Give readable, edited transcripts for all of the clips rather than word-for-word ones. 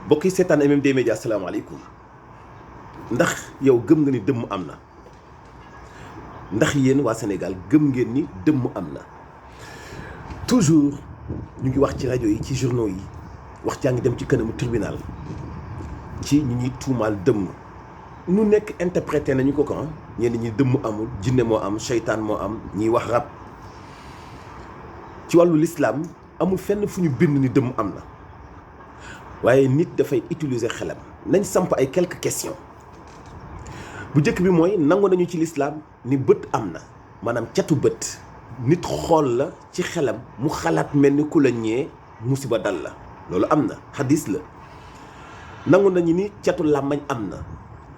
mbokk yi seetaan MMD Média asalaamaaleykum. ndax yow gëm nga ni dëmm am na ndax yéen waa Sénégal gëm ngeen ni dëmm am na toujours ñu ngi wax ci rajo yi ci journaux yi wax jaa ngi dem ci kanamu tribunal ci ñi ñuy tuumaal dëmm nu nekk interprété nañu ko kan ñenn ñi dëmm amul jinne moo am seytaan moo am ñiy wax rab ci wàllu lislaam amul fenn fu ñu bind ni dëmm am na waaye nit dafay utiliser xelam nañ samp ay quelques questions bu njëkk bi mooy nangu nañu ci lislaam ni bët am na maanaam catu bët nit xool la ci xelam mu xalaat mel ni ku la ñee musiba dal la loolu am na xadis la. nangu nañu ni catu làmmañ am na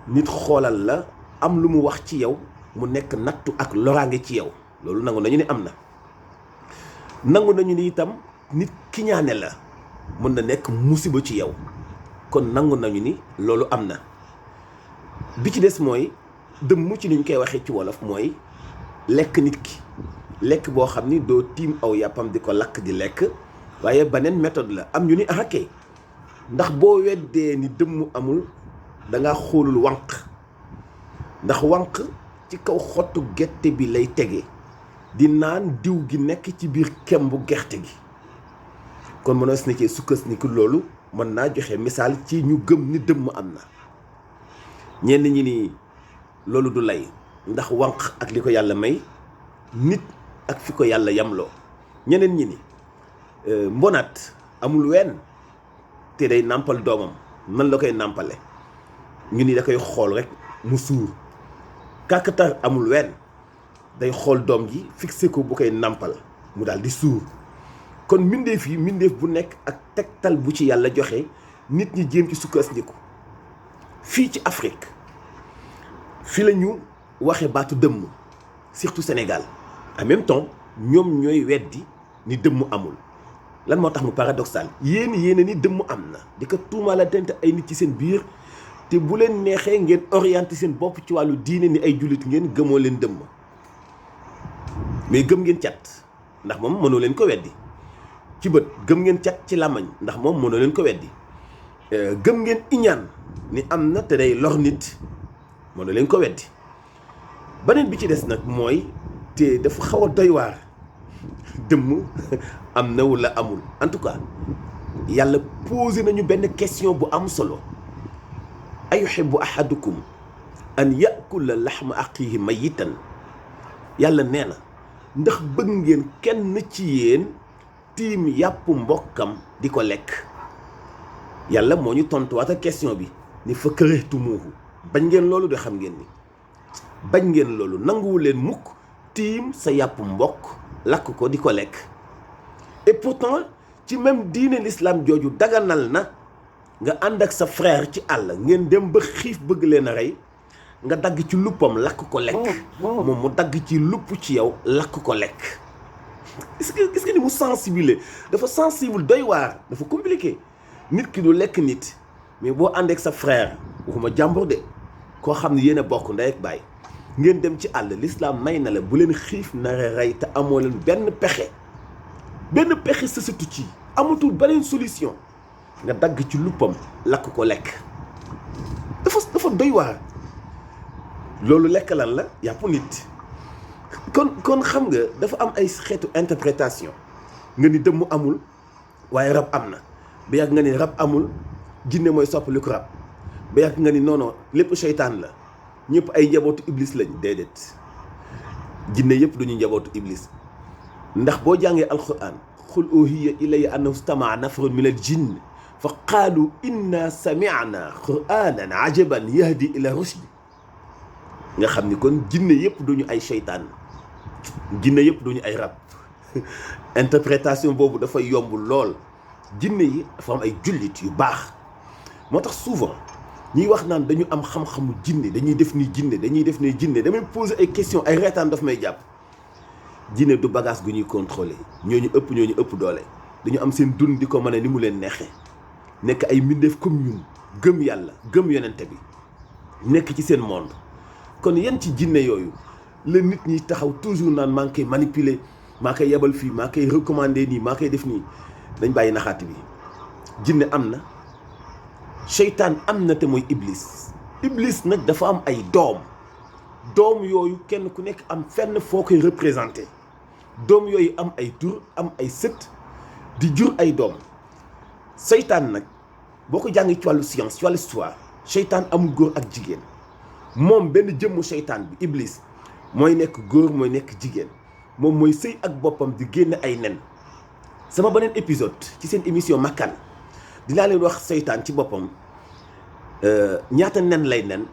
nit xoolal la am lu mu wax ci yow mu nekk nattu ak loraange ci yow loolu nangu nañu ni am na. nangu nañu ni itam nit kiñaane la mën na nekk musiba ci yow kon nangu nañu ni loolu am na. bi ci des mooy dëmm ci ni ñu koy waxee ci wolof mooy lekk nit ki lekk boo xam ni doo tiim aw yàppam di ko lakk di lekk waaye beneen méthode la am ñu ni ahakay ndax boo weddee ni dëmm amul da nga xoolul wànq ndax wànq ci kaw xottu gerte bi lay tege di naan diw gi nekk ci biir kembu gerte gi kon mënees na cee sukkandiku loolu mën naa joxe misaal ci ñu gëm ni dëmm am na. ñenn ñi ni loolu du lay ndax wànq ak li ko yàlla may nit ak fi ko yàlla yamloo ñeneen ñi ni mbonaat amul ween te day nàmpal doomam nan la koy nàmpale ñu ni da koy xool rek mu suur kàkkatar amul ween day xool doom ji fixé ko bu koy nàmpal mu daal di suur kon mbindeef yi mbindeef bu nekk ak tegtal bu ci yàlla joxe nit ñi jéem ci sukkandiku fii ci Afrique fii la ñu waxe baatu dëmm surtout Sénégal en même temps ñoom ñooy weddi ni dëmm amul lan moo tax mu paradoxal yéen ni dëmm am na di ko tuumaalante ay nit ci seen biir te bu leen neexee ngeen orienté seen bopp ci wàllu diine ni ay jullit ngeen gëmoo leen dëmm mais gëm ngeen cat ndax moom mënoo leen ko weddi ci bët gëm ngeen cat ci làmmañ ndax moom mënoo leen ko weddi gëm ngeen iñaan ni am na te day lor nit mënoo leen ko weddi beneen bi ci des nag mooy te dafa xaw a doy waar dëmm am na wala amul en tout cas yàlla posé nañu benn question bu am solo ayuhibbu ahadukum an yakula laxma axihi mayitan yàlla nee na ndax bëgg ngeen kenn ci yéen tiim yàpp mbokkam di ko lekk yàlla moo ñu tontuwaat ak question bi ni fa kërëhtumuuhu bañ ngeen loolu de xam ngeen ni bañ ngeen loolu nanguwu leen mukk tiim sa yàpp mbokk lakk ko di ko lekk et pourtant ci même diine l'islam jooju daganal na nga ànd ak sa frère ci àll ngeen dem ba xiif bëgg leen a rey nga dagg ci luppam lakk ko lekk moom mu dagg ci lupp ci yow lakk ko lekk gis nga ni mu sensible dafa sensible doy waar dafa compliqué nit ki du lekk nit mais boo ànd ak sa frère waxuma jàmbur de koo xam ne yéen a bokk ndey ak baay ngeen dem ci àll l'islam may na la bu leen xiif nara rey te amoo leen benn pexe sa sëtu ci amatul beneen solution nga dagg ci luppam lakk ko lekk dafa doy waar loolu lekk lan la yàpp nit kon xam nga dafa am ay xeetu interprétation nga ni dëmm amul waaye rab am na ba yàgg nga ni rab amul jinne mooy soppali ko rab ba yàgg nga ni non lépp seytaan la ñëpp ay njabootu iblis lañ déedéet jinne yëpp duñu njabootu iblis ndax boo jàngee alquran qul uhiya ilayya annahu istama'a nafarun min al jinn fa qaalu inna sami'na qur'anan ajaban yahdi ila rushd nga xam ni kon jinne yëpp duñu ay seytaan jinne yëpp duñu ay rab interprétation boobu dafa yomb lool jinne yi dafa am ay jullit yu baax moo tax souvent ñuy wax naan dañu am xam-xamu jinne dañuy def ni jinne damay poser ay questions ay reetaan daf may jàpp jinne du bagage gu ñuy contrôler ñooñu ëpp doole dañu am seen dund di ko mën a ni mu leen neexee nekk ay mbindeef comme ñun gëm yàlla gëm yonente bi nekk ci seen monde kon yan ci jinne yooyu la nit ñi taxaw toujours naan maa ngi koy manipuler maa koy yebal fii maa koy recommander nii maa koy def nii dañ bàyyi naxaati bi jinne am na seytaan am na te mooy iblis. Iblis nag dafa am ay doom yooyu kenn ku nekk am fenn foo koy représenté doom yooyu am ay tur am ay sët di jur ay doom. seytaan nag boo ko jàngee ci wàllu science ci wàllu histoire seytaan amul góor ak jigéen moom benn jëmmu seytaan bi iblis mooy nekk góor mooy nekk jigéen moom mooy sëy ak boppam di génne ay nen. sama beneen épisode ci seen émission Makkaan dinaa leen wax seytaan ci boppam ñaata nen lay nen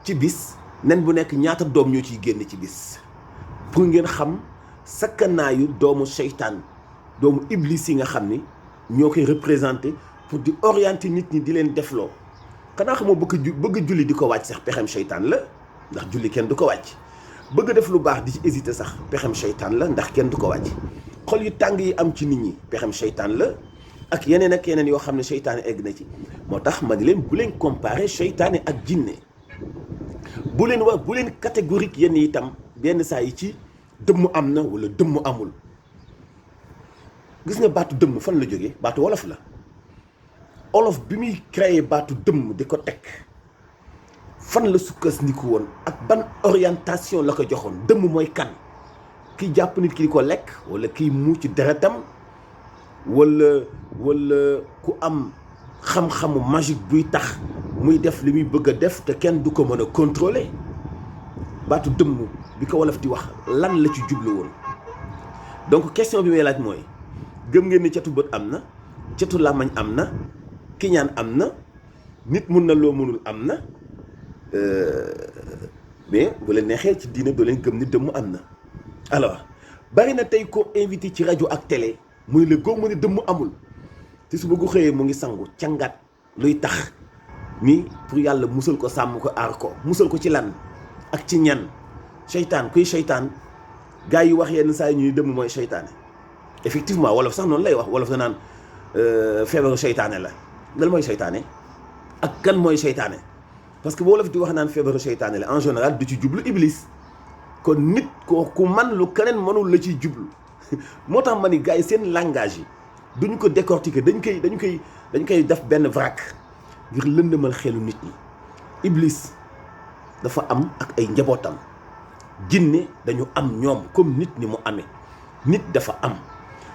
ci bis, nen bu nekk ñaata doom ñoo ciy génn ci bis, pour ngeen xam sakkanaayu doomu seytaan doomu iblis yi nga xam ni ñoo koy représenté pour di orienter nit ñi di leen defloo. xanaa xamoo bëgg julli di ko wàcc sax pexem seytaan la, ndax julli kenn du ko wàcc. bëgg def lu baax di ci hésité sax pexem seytaan la, ndax kenn du ko wàcc. xol yu tàng yi am ci nit ñi pexem seytaan la, ak yeneen yoo xam ne seytaane egg na ci. moo tax ma di leen bu leen comparer seytaane ak jinne, bu leen catégorique yenn itam benn saa yi ci dëmm am na wala dëmm amul. gis nga baatu dëmm fan la jógee? baatu wolof la. olof bi muy créé baatu dëmm di ko teg fan la sukkandiku woon ak ban orientation la ko joxoon? dëmm mooy kan? kiy jàpp nit ki di ko lekk, wala kiy muuc deretam, wala ku am xam-xamu magique buy tax muy def li muy bëgg a def te kenn du ko mën a contrôler. baatu dëmm bi ko wolof di wax lan la ci jublu woon? donc question bi may laaj mooy, gëm ngeen ni catu bët am na, catu làmmañ am na, kiñaan am na, nit mun na loo mënul am na, mais bu leen neexee ci diine doo leen gëm ni dëmm am na. alors bari na tey ko invité ci rajo ak télé muy la góor mu ne dëmm amul, te su bëggu xëyee mu ngi sangu cangat luy tax ni pour yàlla musal ko, sàmm ko, aar ko. musal ko ci lan ak ci ñan? seytaan. kuy seytaan? gars yi wax yenn saa yi ñuy dëmm mooy seytaane. effectivement wolof sax noonu lay wax, wolof da naan feebaru seytaane la. lan mooy seytaane ak kan mooy seytaane? parce que bu wolof di wax naan feebaru seytaane la en général du ci jublu iblis. kon nit ku man lu keneen mënul la ciy jublu. moo tax ma ni gars yi seen langage yi duñu ko décortiquer, dañ koy def benn vrac ngir lëndëmal xelu nit ñi. iblis dafa am ak ay njabootam, jinne dañu am ñoom comme nit ni mu amee. nit dafa am,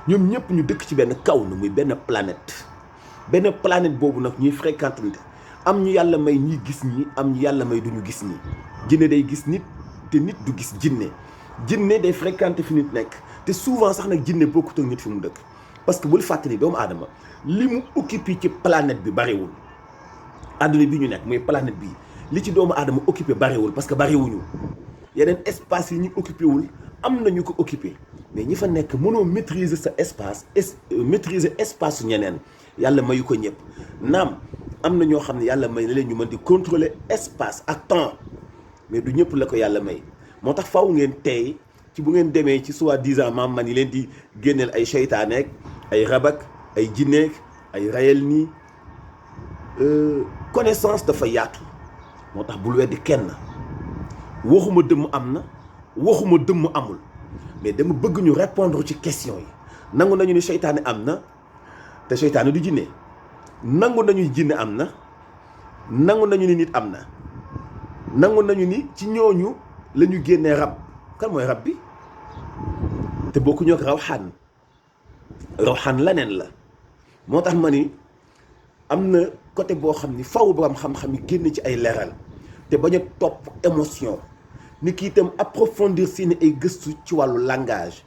ñoom ñëpp ñu dëkk ci benn kaw na muy benn planète boobu nag ñuy fréquenté, am ñu yàlla may ñuy gis ñi, am ñu yàlla may duñu gis ñi. jinne day gis nit te nit du gis jinne. jinne day fréquenté fi nit nekk, te souvent sax nag jinne bokkut ak nit fi mu dëkk. parce que bul fàttali doomu aadama li mu occupé ci planète bi bariwul. àdduna bi ñu nekk muy planète bi li ci doomu aadama occupé bariwul, parce que bariwuñu. yeneen espace yi ñu occupé wul am na ñu ko occupé, mais ñi fa nekk mënoo maîtriser sa espace, maîtriser espace su ñeneen. yàlla mayu ko ñëpp. naam am na ñoo xam ne yàlla may na leen ñu mën di contrôler espace ak temps, mais du ñëpp la ko yàlla may. moo tax faw ngeen tey ci bu ngeen demee ci soi-disant maam man yi leen di génneel ay seytaaneek ay rabak ay jinneek ay rayel nii. connaissance dafa yaatu, moo tax bul weddi kenn. waxuma dëmm am na, waxuma dëmm amul, mais dama bëgg ñu répondre ci question yi. nangu nañu ni seytaane am na te seytaane du jinne. nangu nañu jinne am na, nangu nañu ni nit am na, nangu nañu ni ci ñooñu la ñu génnee rab. kan mooy rab bi? te bokkuñu ak rawxaan leneen la. moo tax ma ni am na côté boo xam ni faw borom xam-xam yi génn ci ay leeral, te bañ a topp émotion. ni ki itam approfondir seeni ay gëstu ci wàllu langage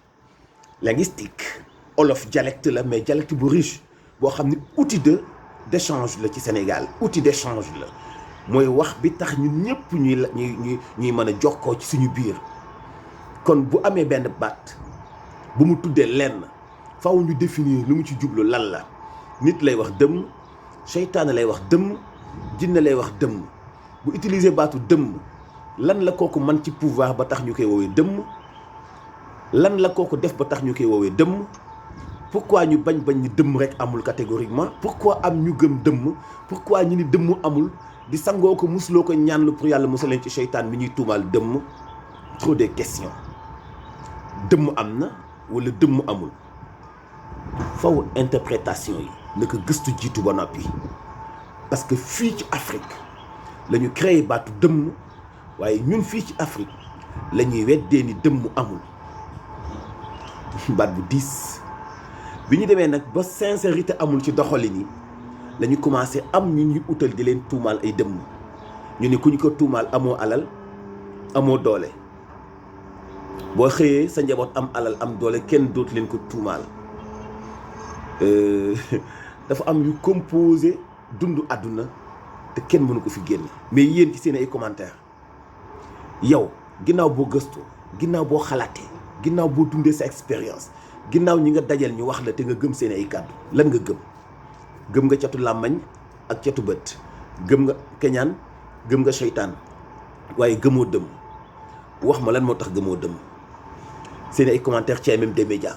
linguistique. olof dialecte la, mais dialecte bu riche boo xam ni outil d'échange la ci Sénégal. outil d'échange la, mooy wax bi tax ñun ñëpp ñuy mën a jokkoo ci suñu biir. kon bu amee benn baat bu mu tuddee lenn, faw ñu définir lu mu ci jublu lan la. nit lay wax dëmm, seytaane lay wax dëmm, jinne lay wax dëmm. bu utiliser baatu dëmm, lan la kooku man ci pouvoir ba tax ñu koy woowee dëmm? lan la kooku def ba tax ñu koy woowee dëmm? pourquoi ñu bañ ni dëmm rek amul catégoriquement? pourquoi am ñu gëm dëmm? pourquoi ñu ni dëmm amul di sangoo ko musuloo ko ñaanlu pour yàlla musal leen ci seytaan bi ñuy tuumaal dëmm? trop de questions. dëmm am na wala dëmm amul? faw interprétation yi naka gëstu jiitu ba noppi. parce que fii ci Afrique la ñu créé baatu dëmm waaye ñun fii ci Afrique la ñuy weddee ni dëmm amul baat bu diis bi ñu demee nag ba sincérité amul ci doxalin yi la ñu commencé am ñu ñuy utal di leen tuumaal ay dëmm ñu ne ku ñu ko tuumaal amoo alal amoo doole boo xëyee sa njaboot am alal am doole kenn dootu leen ko tuumaal dafa am yu composé dundu àdduna te kenn mënu ko fi génne. mais yéen ci seen ay commentaires yow ginnaaw boo gëstoo ginnaaw boo xalaatee ginnaaw boo dundee sa expérience ginnaaw ñi nga dajal ñu wax la te nga gëm seen ay kàddu lan nga gëm nga catu làmmañ ak catu bët gëm nga keñaan gëm nga seytaan waaye gëmoo dëmm wax ma lan moo tax gëmoo dëmm seen ay commentaires ci MM des médias